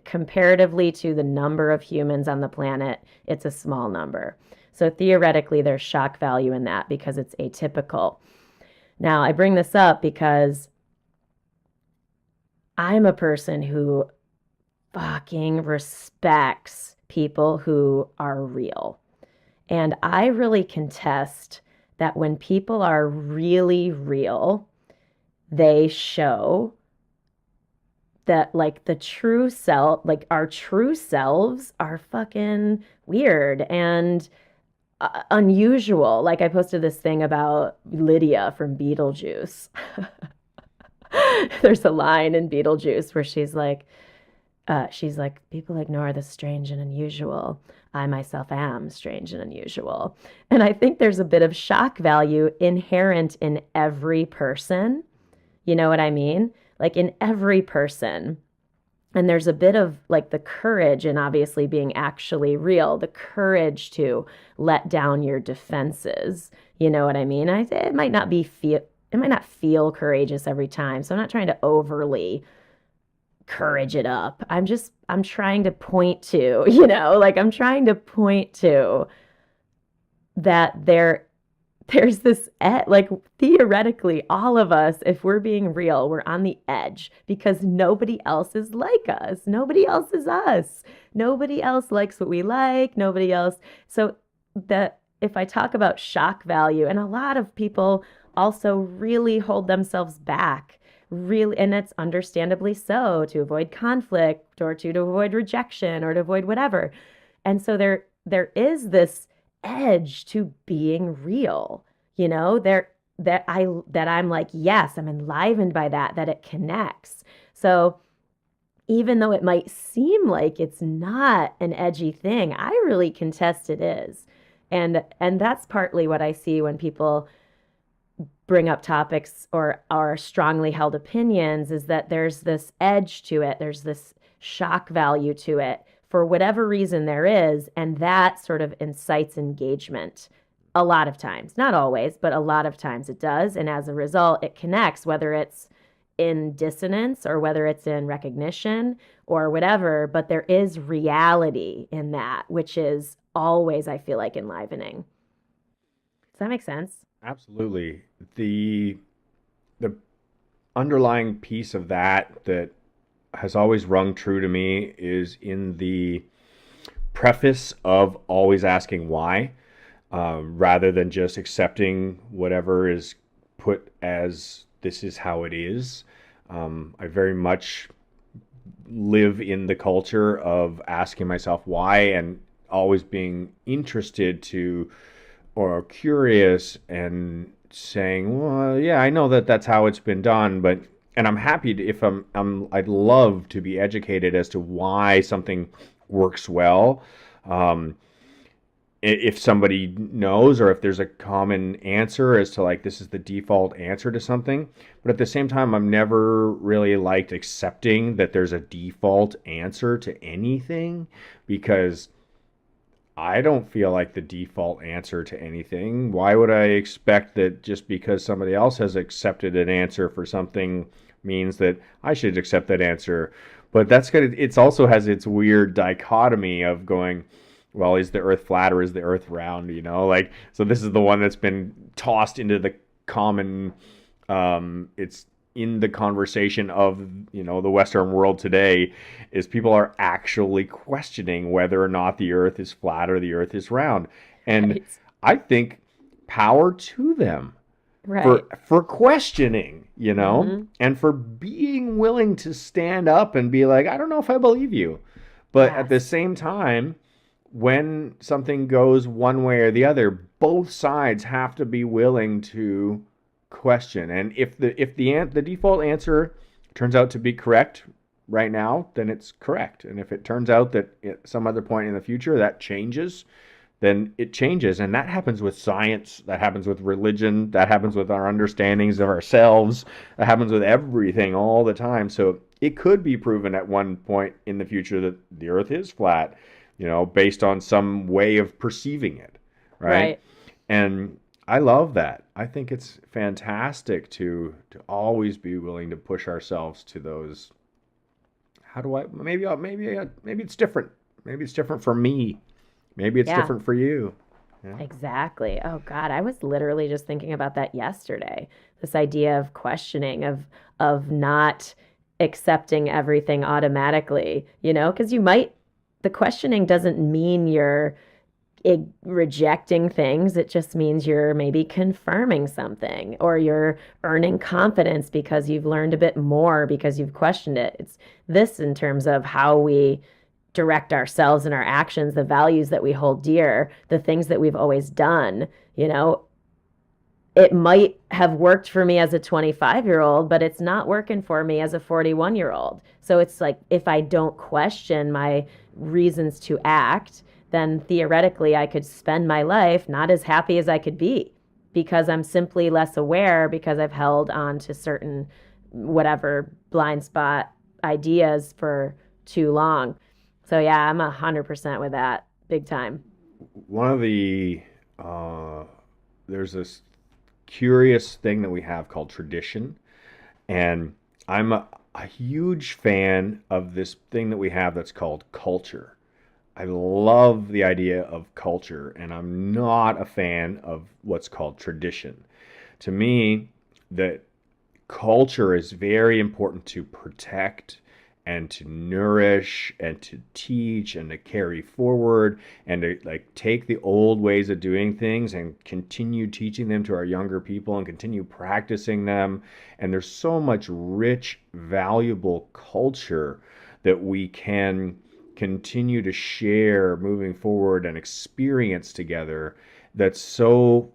comparatively to the number of humans on the planet, it's a small number. So theoretically, there's shock value in that because it's atypical. Now, I bring this up because I'm a person who fucking respects people who are real. And I really contest that when people are really real, they show that like the true self, like our true selves are fucking weird and unusual. Like I posted this thing about Lydia from Beetlejuice. There's a line in Beetlejuice where she's like, people ignore the strange and unusual. I myself am strange and unusual. And I think there's a bit of shock value inherent in every person. You know what I mean? Like in every person. And there's a bit of like the courage in obviously being actually real, the courage to let down your defenses. You know what I mean? It might not be it might not feel courageous every time. So I'm not trying to overly courage it up. I'm trying to point to, like I'm trying to point to that there's this like theoretically all of us, if we're being real, we're on the edge because nobody else is like us. Nobody else is us. Nobody else likes what we like. Nobody else. So that if I talk about shock value, and a lot of people also really hold themselves back, really, and that's understandably so, to avoid conflict or to avoid rejection or to avoid whatever. And so there is this edge to being real, there that I'm like, yes, I'm enlivened by that it connects. So even though it might seem like it's not an edgy thing, I really contest it is. And that's partly what I see when people bring up topics or are strongly held opinions, is that there's this edge to it. There's this shock value to it for whatever reason there is. And that sort of incites engagement a lot of times, not always, but a lot of times it does. And as a result, it connects, whether it's in dissonance or whether it's in recognition or whatever. But there is reality in that, which is always, I feel like, enlivening. Does that make sense? Absolutely. The underlying piece of that has always rung true to me is in the preface of always asking why, rather than just accepting whatever is put as this is how it is. I very much live in the culture of asking myself why and always being interested to or curious and saying, well, yeah, I know that that's how it's been done, but and I'm happy to, if I'd love to be educated as to why something works well. Um, if somebody knows or if there's a common answer as to like this is the default answer to something, but at the same time I've never really liked accepting that there's a default answer to anything, because I don't feel like the default answer to anything. Why would I expect that just because somebody else has accepted an answer for something means that I should accept that answer? But that's good. It's also has its weird dichotomy of going, well, is the earth flat or is the earth round? Like, so this is the one that's been tossed into the common, it's in the conversation of, the Western world today, is people are actually questioning whether or not the earth is flat or the earth is round. And Right. I think power to them Right. for questioning, Mm-hmm. and for being willing to stand up and be like, I don't know if I believe you. But at the Yes. same time, when something goes one way or the other, both sides have to be willing to question. And if the default answer turns out to be correct right now, then it's correct. And if it turns out that at some other point in the future that changes, then it changes. And that happens with science, that happens with religion, that happens with our understandings of ourselves, that happens with everything all the time. So it could be proven at one point in the future that the earth is flat, based on some way of perceiving it, right? Right. And I love that. I think it's fantastic to always be willing to push ourselves to those. How do I maybe it's different. Maybe it's different for me. Maybe it's Yeah. different for you. Yeah. Exactly. Oh God, I was literally just thinking about that yesterday. This idea of questioning, of not accepting everything automatically, because the questioning doesn't mean you're rejecting things. It just means you're maybe confirming something, or you're earning confidence because you've learned a bit more because you've questioned it. It's this in terms of how we direct ourselves and our actions, the values that we hold dear, the things that we've always done. You know, it might have worked for me as a 25-year-old, but it's not working for me as a 41-year-old. So it's like if I don't question my reasons to act, then theoretically I could spend my life not as happy as I could be because I'm simply less aware because I've held on to certain whatever blind spot ideas for too long. So yeah, I'm 100% with that, big time. One of the uh, there's this curious thing that we have called tradition, and I'm a huge fan of this thing that we have that's called culture. I love the idea of culture, and I'm not a fan of what's called tradition. To me, that culture is very important to protect and to nourish and to teach and to carry forward and to like take the old ways of doing things and continue teaching them to our younger people and continue practicing them. And there's so much rich, valuable culture that we can continue to share moving forward and experience together that's so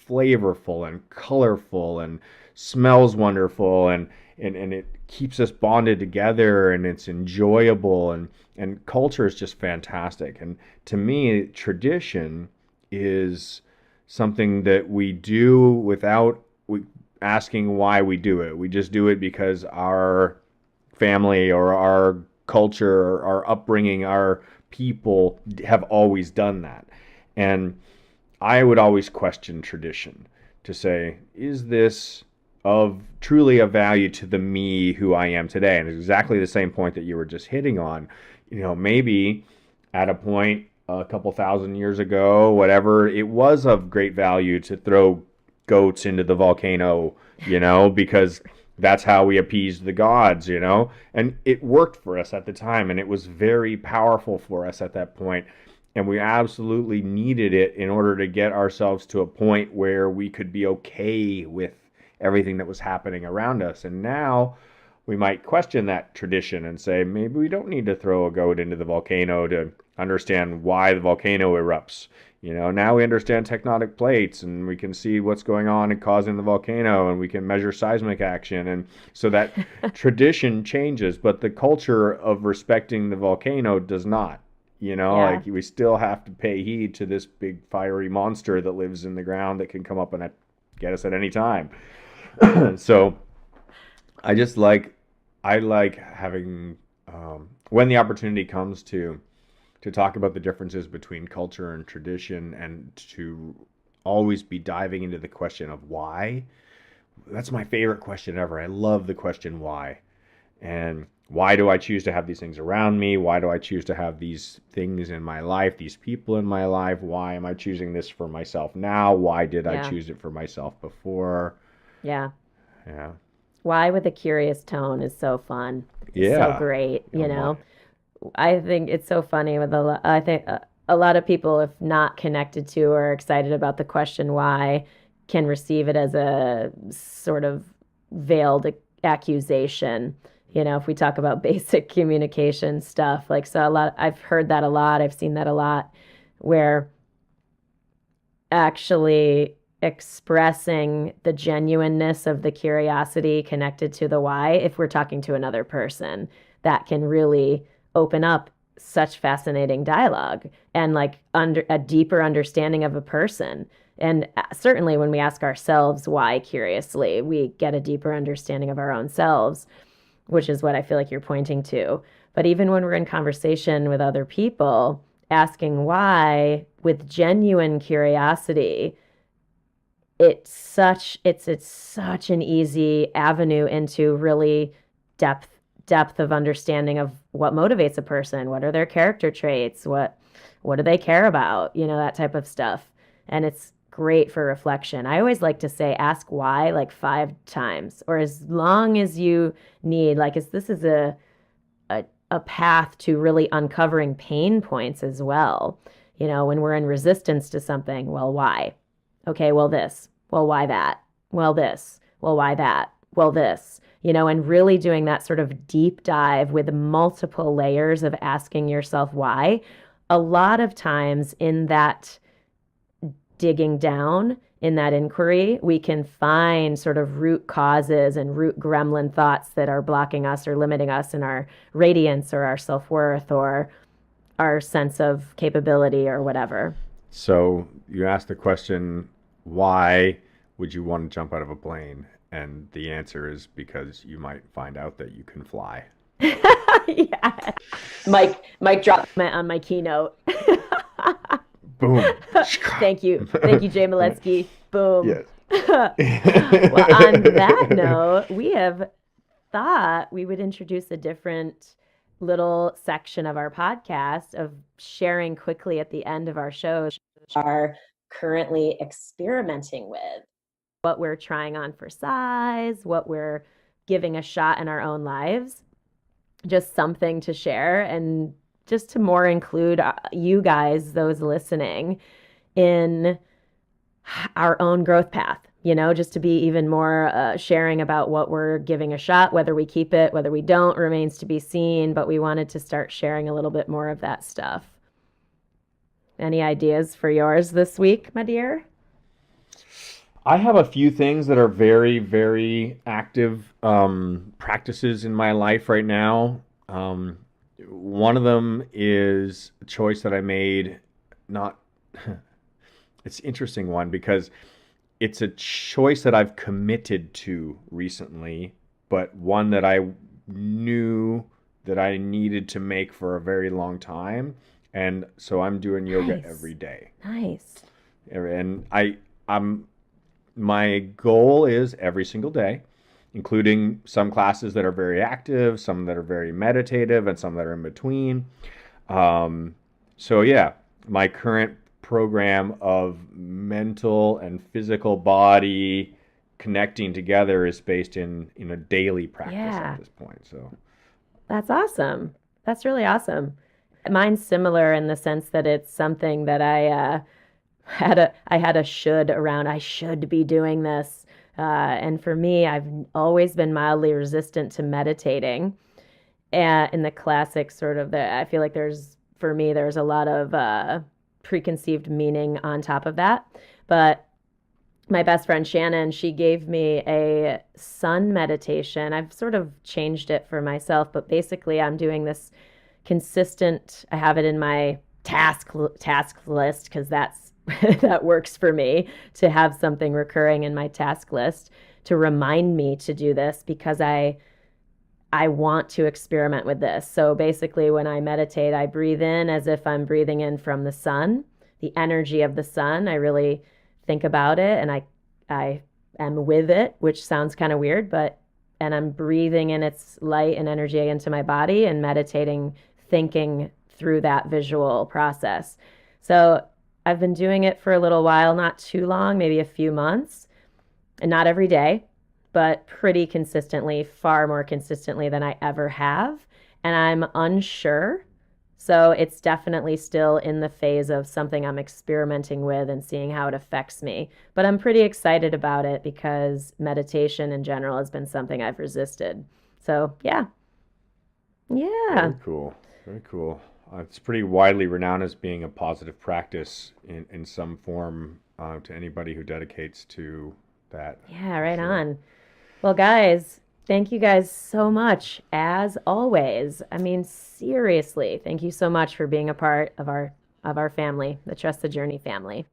flavorful and colorful and smells wonderful, and it keeps us bonded together, and it's enjoyable, and culture is just fantastic. And to me, tradition is something that we do without asking why we do it. We just do it because our family or our culture or our upbringing, our people have always done that. And I would always question tradition to say, is this of truly of value to the me who I am today? And it's exactly the same point that you were just hitting on. Maybe at a point a couple thousand years ago, whatever, it was of great value to throw goats into the volcano, because that's how we appeased the gods. And it worked for us at the time, and it was very powerful for us at that point. And we absolutely needed it in order to get ourselves to a point where we could be okay with everything that was happening around us. And now we might question that tradition and say, maybe we don't need to throw a goat into the volcano to understand why the volcano erupts. Now we understand tectonic plates, and we can see what's going on and causing the volcano, and we can measure seismic action. And so that tradition changes, but the culture of respecting the volcano does not. Yeah. Like we still have to pay heed to this big fiery monster that lives in the ground that can come up and get us at any time. So I just I like having when the opportunity comes to talk about the differences between culture and tradition, and to always be diving into the question of why. That's my favorite question ever. I love the question why. And why do I choose to have these things around me? Why do I choose to have these things in my life, these people in my life? Why am I choosing this for myself now? Why did I Yeah. choose it for myself before? Yeah. Yeah. Why with a curious tone is so fun. It's so Yeah. great, Oh my. I think it's so funny with I think a lot of people, if not connected to or excited about the question why, can receive it as a sort of veiled accusation. If we talk about basic communication stuff, like so a lot, I've heard that a lot, I've seen that a lot, where actually expressing the genuineness of the curiosity connected to the why, if we're talking to another person, that can really open up such fascinating dialogue and like under a deeper understanding of a person. And certainly when we ask ourselves why curiously, we get a deeper understanding of our own selves, which is what I feel like you're pointing to. But even when we're in conversation with other people, asking why with genuine curiosity, it's such an easy avenue into really depth depth of understanding of what motivates a person, what are their character traits, what do they care about, that type of stuff. and it's great for reflection. I always like to say, ask why like 5 times or as long as you need. Like, this is a path to really uncovering pain points as well. When we're in resistance to something, well, why? Okay, well, this. Well, why that? Well, this. Well, why that? Well, this. And really doing that sort of deep dive with multiple layers of asking yourself why. A lot of times in that digging down, in that inquiry, we can find sort of root causes and root gremlin thoughts that are blocking us or limiting us in our radiance or our self-worth or our sense of capability or whatever. So you asked the question, why would you want to jump out of a plane? And the answer is because you might find out that you can fly. Yeah. Mike dropped on my keynote. Boom. Thank you. Thank you, Jay Maletsky. Boom. Yes. Well, on that note, we have thought we would introduce a different little section of our podcast of sharing quickly at the end of our show are currently experimenting with, what we're trying on for size, what we're giving a shot in our own lives. Just something to share and just to more include you guys, those listening, in our own growth path, just to be even more sharing about what we're giving a shot, whether we keep it, whether we don't, remains to be seen, but we wanted to start sharing a little bit more of that stuff. Any ideas for yours this week, my dear? I have a few things that are very, very active practices in my life right now. One of them is a choice that I made, it's an interesting one because it's a choice that I've committed to recently, but one that I knew that I needed to make for a very long time. And so I'm doing yoga every day. Nice. And my goal is every single day, including some classes that are very active, some that are very meditative, and some that are in between. So yeah, my current program of mental and physical body connecting together is based in a daily practice at this point. So that's awesome. That's really awesome. Mine's similar in the sense that it's something that I had a should around. I should be doing this. And for me, I've always been mildly resistant to meditating. In the classic sort of I feel like there's a lot of preconceived meaning on top of that. But my best friend Shannon, she gave me a sun meditation. I've sort of changed it for myself, but basically I'm doing this consistent. I have it in my task list because that works for me, to have something recurring in my task list to remind me to do this because I want to experiment with this. So basically when I meditate, I breathe in as if I'm breathing in from the sun, the energy of the sun. I really think about it and I am with it, which sounds kind of weird, and I'm breathing in its light and energy into my body and meditating, thinking through that visual process. So I've been doing it for a little while, not too long, maybe a few months, and not every day, but pretty consistently, far more consistently than I ever have. And I'm unsure. So it's definitely still in the phase of something I'm experimenting with and seeing how it affects me. But I'm pretty excited about it because meditation in general has been something I've resisted. So yeah. Very cool. Very cool. It's pretty widely renowned as being a positive practice in some form to anybody who dedicates to that. Yeah, right on. Well, guys, thank you guys so much, as always. I mean, seriously, thank you so much for being a part of our family, the Trust the Journey family.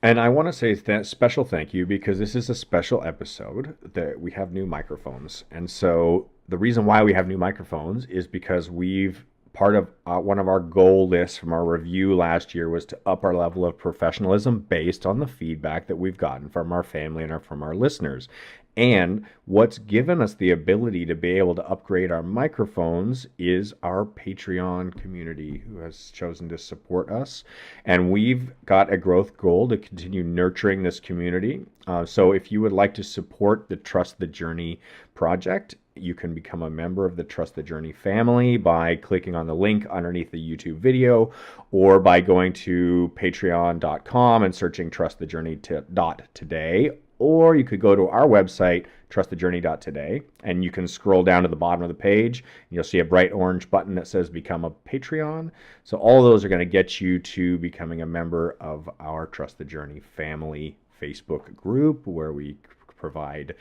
And I want to say special thank you because this is a special episode that we have new microphones. And so the reason why we have new microphones is because we've part of one of our goal lists from our review last year was to up our level of professionalism based on the feedback that we've gotten from our family and from our listeners. And what's given us the ability to be able to upgrade our microphones is our Patreon community who has chosen to support us. And we've got a growth goal to continue nurturing this community. So if you would like to support the Trust the Journey project, you can become a member of the Trust the Journey family by clicking on the link underneath the YouTube video, or by going to patreon.com and searching trustthejourney.today. Or you could go to our website, trustthejourney.today, and you can scroll down to the bottom of the page, and you'll see a bright orange button that says Become a Patreon. So all of those are going to get you to becoming a member of our Trust the Journey family Facebook group, where we provide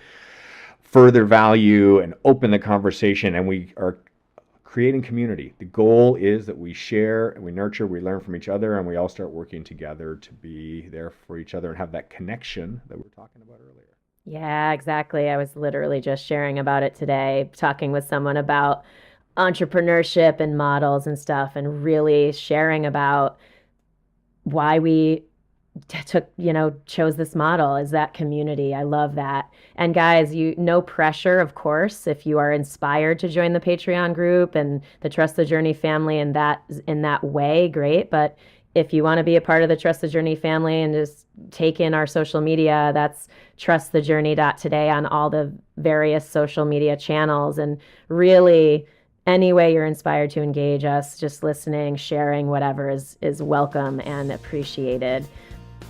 further value and open the conversation, and we are creating community. The goal is that we share and we nurture, we learn from each other, and we all start working together to be there for each other and have that connection that we were talking about earlier. Yeah, exactly. I was literally just sharing about it today, talking with someone about entrepreneurship and models and stuff, and really sharing about why we chose this model, is that community. I love that. And guys, no pressure, of course. If you are inspired to join the Patreon group and the Trust the Journey family in that way, great. But if you want to be a part of the Trust the Journey family and just take in our social media, that's trustthejourney.today on all the various social media channels. And really, any way you're inspired to engage us, just listening, sharing, whatever is welcome and appreciated.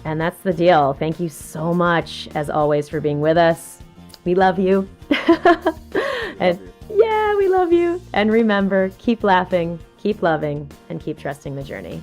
And that's the deal. Thank you so much, as always, for being with us. We love you. And yeah, we love you. And remember, keep laughing, keep loving, and keep trusting the journey.